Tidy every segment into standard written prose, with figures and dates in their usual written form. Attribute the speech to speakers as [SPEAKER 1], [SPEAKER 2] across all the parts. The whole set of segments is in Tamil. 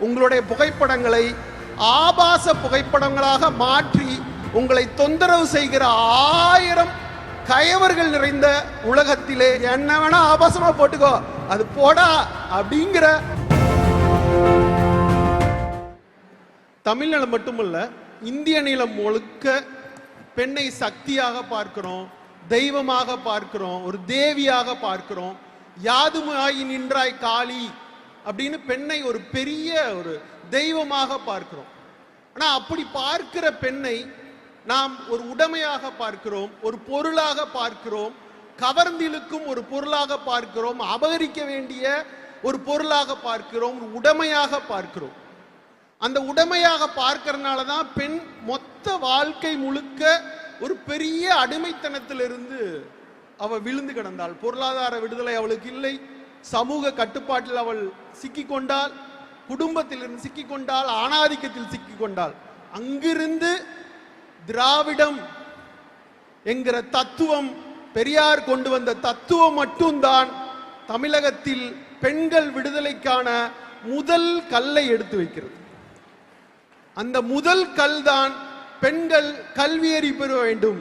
[SPEAKER 1] உங்களுடைய புகைப்படங்களை ஆபாச புகைப்படங்களாக மாற்றி உங்களை தொந்தரவு செய்கிற 1000 கயவர்கள் நிறைந்த உலகத்திலே என்ன வேணா ஆபாசமா போட்டுக்கோ, அது போடா அப்படிங்கிற தமிழ்நிலம் மட்டுமல்ல, இந்திய நிலம் முழுக்க பெண்ணை சக்தியாக பார்க்கிறோம், தெய்வமாக பார்க்கிறோம், ஒரு தேவியாக பார்க்கிறோம். யாதுமாயி நின்றாய் காளி அப்படின்னு பெண்ணை ஒரு பெரிய ஒரு தெய்வமாக பார்க்கிறோம். ஆனா அப்படி பார்க்கிற பெண்ணை நாம் ஒரு உடைமையாக பார்க்கிறோம், ஒரு பொருளாக பார்க்கிறோம், கவர்ந்திழுக்கும் ஒரு பொருளாக பார்க்கிறோம், அபகரிக்க வேண்டிய ஒரு பொருளாக பார்க்கிறோம், ஒரு உடைமையாக பார்க்கிறோம். அந்த உடைமையாக பார்க்கறதுனால தான் பெண் மொத்த வாழ்க்கை முழுக்க ஒரு பெரிய அடிமைத்தனத்திலிருந்து அவ விழுந்து கிடந்தாள். பொருளாதார விடுதலை அவளுக்கு இல்லை, சமூக கட்டுப்பாட்டில் அவள் சிக்கிக்கொண்டாள், குடும்பத்திலிருந்து சிக்கிக்கொண்டாள், ஆணாதிக்கத்தில் சிக்கிக்கொண்டாள். அங்கிருந்து திராவிடம் என்கிற தத்துவம், பெரியார் கொண்டு வந்த தத்துவம் மட்டும்தான் தமிழகத்தில் பெண்கள் விடுதலைக்கான முதல் கல்லை எடுத்து வைக்கிறது. அந்த முதல் கல் தான் பெண்கள் கல்வியறி பெற வேண்டும்,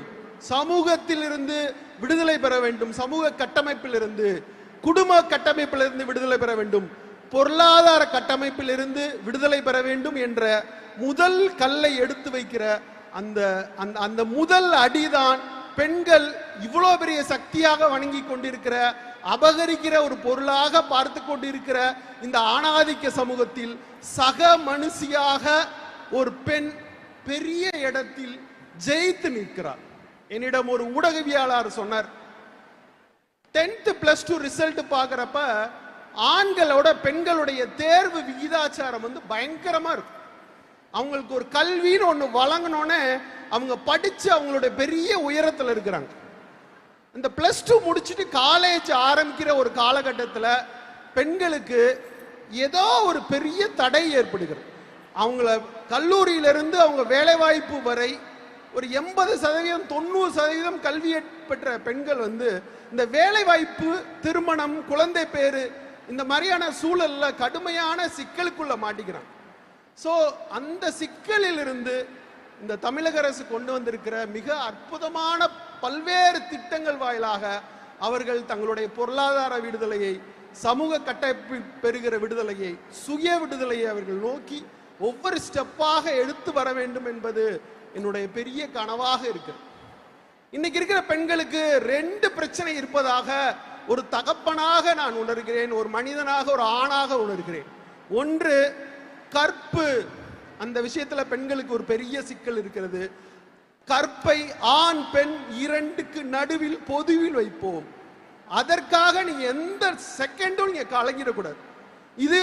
[SPEAKER 1] சமூகத்தில் இருந்து விடுதலை பெற வேண்டும், சமூக கட்டமைப்பில் இருந்து, குடும்ப கட்டமைப்பில் இருந்து விடுதலை பெற வேண்டும், பொருளாதார கட்டமைப்பில் இருந்து விடுதலை பெற வேண்டும் என்ற முதல் கல்லை எடுத்து வைக்கிற அந்த முதல் அடிதான் பெண்கள் இவ்வளோ பெரிய சக்தியாக வணங்கி கொண்டிருக்கிற, அபகரிக்கிற ஒரு பொருளாக பார்த்து கொண்டிருக்கிற இந்த ஆணாதிக்க சமூகத்தில் சக மனுஷியாக ஒரு பெண் பெரிய இடத்தில் ஜெயித்து நிற்கிறார். என்னிடம் ஒரு ஊடகவியலாளர் சொன்னார், 10th +2 ரிசல்ட் பார்க்கிறப்ப ஆண்களோட பெண்களுடைய தேர்வு விகிதாச்சாரம் பயங்கரமா இருக்கும். அவங்களுக்கு ஒரு கல்வின்னு ஒண்ணு வழங்கணும்னே அவங்க படிச்சு அவங்களுடைய பெரிய உயரத்தில் இருக்கிறாங்க. இந்த +2 முடிச்சுட்டு காலேஜ் ஆரம்பிக்கிற ஒரு காலகட்டத்தில் பெண்களுக்கு ஏதோ ஒரு பெரிய தடை ஏற்படுகிறது. அவங்கள கல்லூரியிலிருந்து அவங்க வேலைவாய்ப்பு வரை ஒரு 80% 90% கல்வி பெற்ற பெண்கள் இந்த வேலைவாய்ப்பு, திருமணம், குழந்தை பேரு இந்த மாதிரியான சூழல்ல கடுமையான சிக்கலுக்குள்ள மாட்டிக்கிறாங்க. ஸோ அந்த சிக்கலில் இருந்து இந்த தமிழக அரசு கொண்டு வந்திருக்கிற மிக அற்புதமான பல்வேறு திட்டங்கள் வாயிலாக அவர்கள் தங்களுடைய பொருளாதார விடுதலையை, சமூக கட்டமைப்பு பெறுகிற விடுதலையை, சுய விடுதலையை அவர்கள் நோக்கி ஒவ்வொரு ஸ்டெப்பாக எடுத்து வர வேண்டும் என்பது என்னுடைய பெரிய கனவாக இருக்கு. இன்னைக்கு இருக்கிற பெண்களுக்கு 2 பிரச்சனை இருப்பதாக ஒரு தகப்பனாக நான் உணர்கிறேன், ஒரு மனிதனாக, ஒரு ஆணாக உணர்கிறேன். ஒன்று, கற்பு. அந்த விஷயத்துல பெண்களுக்கு ஒரு பெரிய சிக்கல் இருக்கிறது. கற்பை ஆண் பெண் 2க்கு நடுவில் பொதுவில் வைப்போம். அதற்காக நீங்க எந்த செகண்டும் நீங்க கலங்கிடக்கூடாது. இது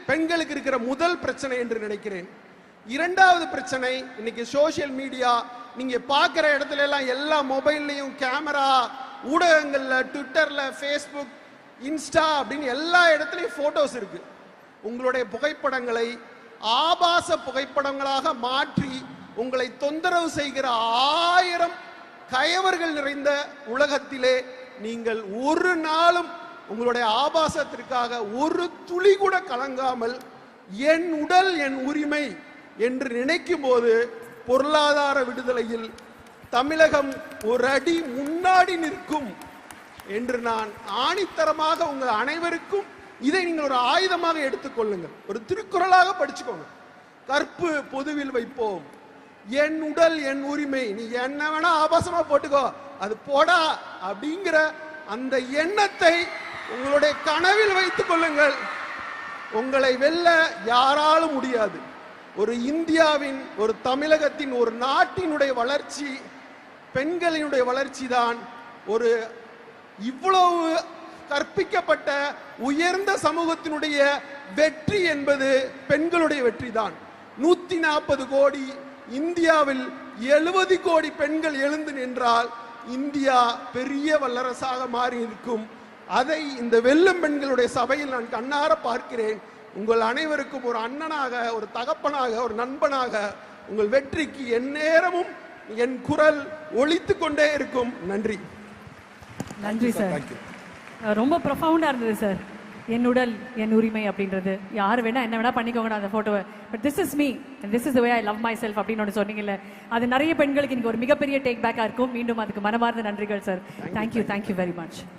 [SPEAKER 1] பெண்களுக்கு இருக்கிற முதல் பிரச்சனை என்று நினைக்கிறேன். 2வது பிரச்சனை, இன்னைக்கு சோசியல் மீடியா, நீங்க பார்க்கிற இடத்துல எல்லாம் எல்லா மொபைல்லையும் கேமரா, ஊடகங்கள்ல, ட்விட்டர்ல, ஃபேஸ்புக், இன்ஸ்டா அப்படின்னு எல்லா இடத்துலையும் போட்டோஸ் இருக்கு. உங்களுடைய புகைப்படங்களை ஆபாச புகைப்படங்களாக மாற்றி உங்களை தொந்தரவு செய்கிற 1000 கயவர்கள் நிறைந்த உலகத்திலே நீங்கள் ஒரு நாளும் உங்களுடைய ஆபாசத்திற்காக ஒரு துளி கூட கலங்காமல் என் உடல் என் உரிமை என்று நினைக்கும் போது பொருளாதார விடுதலையில் தமிழகம் ஒரு அடி முன்னாடி நிற்கும் என்று நான் ஆணித்தரமாக உங்கள் அனைவருக்கும் இதை நீங்கள் ஒரு ஆயுதமாக எடுத்துக்கொள்ளுங்கள், ஒரு திருக்குறளாக படிச்சுக்கோங்க. கற்பு பொதுவில் வைப்போம், என் உடல் என் உரிமை, நீ என்ன வேணா ஆபாசமா போட்டுக்கோ, அது போடா அப்படிங்கிற அந்த எண்ணத்தை உங்களுடைய கனவில் வைத்துக் கொள்ளுங்கள். உங்களை வெல்ல யாராலும் முடியாது. ஒரு இந்தியாவின், ஒரு தமிழகத்தின், ஒரு நாட்டினுடைய வளர்ச்சி, பெண்களினுடைய வளர்ச்சி தான். ஒரு இவ்வளவு கற்பிக்கப்பட்ட உயர்ந்த சமூகத்தினுடைய வெற்றி என்பது பெண்களுடைய வெற்றி தான். 140 கோடி இந்தியாவில் 70 கோடி பெண்கள் எழுந்து நின்றால் இந்தியா பெரிய வல்லரசாக மாறி இருக்கும். அதை இந்த வெல்லும் பெண்களுடைய சபையில் நான் கண்ணார பார்க்கிறேன். உங்கள் அனைவருக்கும் ஒரு அண்ணனாக, ஒரு தகப்பனாக, ஒரு நண்பனாக உங்கள் வெற்றிக்கு எந்நேரமும் என் குரல் ஒலித்து கொண்டே இருக்கும். நன்றி.
[SPEAKER 2] நன்றி சார், ரொம்ப ப்ரொஃபவுண்டா இருந்தது சார். என் உடல் என் உரிமை அப்படின்றது யார் வேணா என்ன வேணா பண்ணிக்கோங்க அந்த போட்டோவை, but this is me and this is the way I love my self அப்படின்னு ஒன்று சொன்னீங்கல்ல, அது நிறைய பெண்களுக்கு இன்னைக்கு ஒரு மிகப்பெரிய டேக் பேக்காக இருக்கும். மீண்டும் அதுக்கு மனமார்ந்த நன்றிகள் சார். Thank you very much.